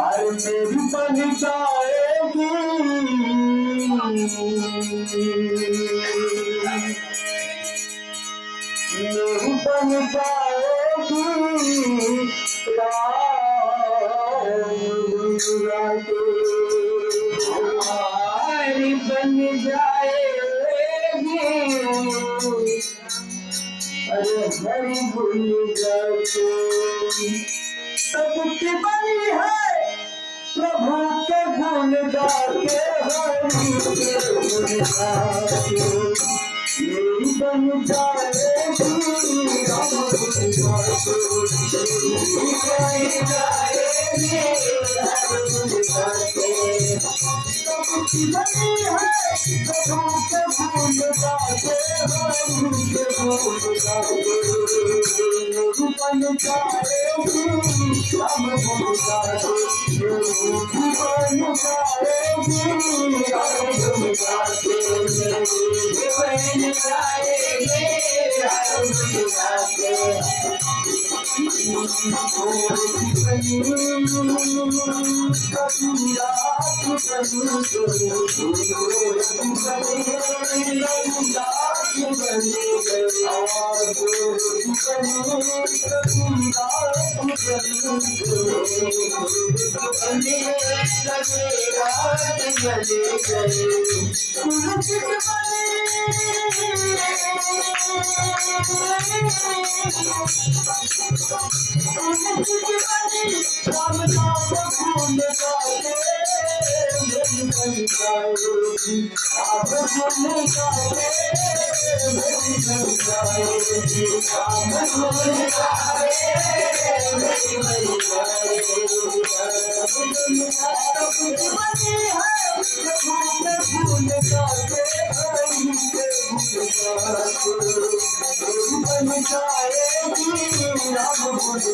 अरे मेरी बन जाएगी मेरी बन जाएगी हमारी बन जाएगी अरे हरी भूल जाएगी सबकी बनी है प्रभु के गुण गाके हरि के गुण गाके मेरी बन जाएगी राम गुण गाके मेरी बन जाएगी हरि गुण गाके सबकी बनी है प्रभु के गुण गाके हरि के गुण गाके मेरी बन जाएगी राम गुण गाके मेरी बन जाएगी राम गुण गाके मेरी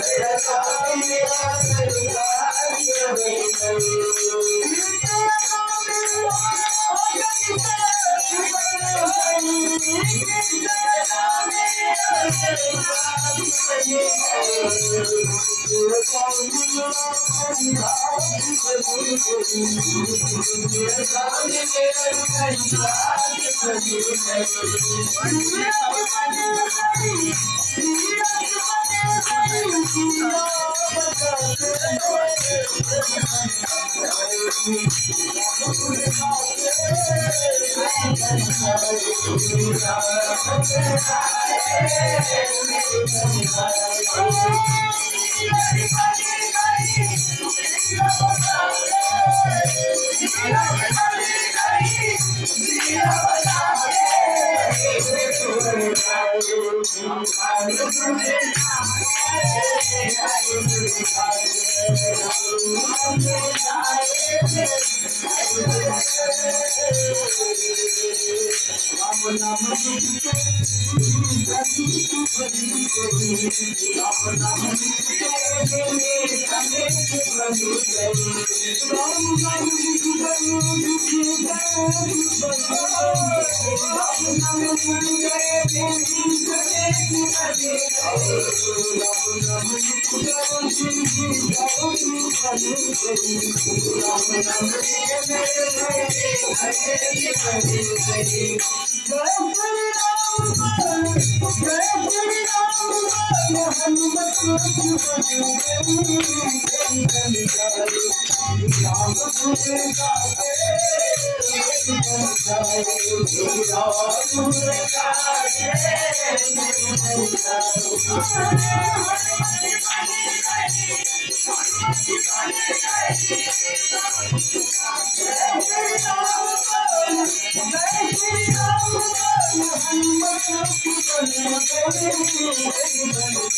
बन जाएगी राम गुण गाके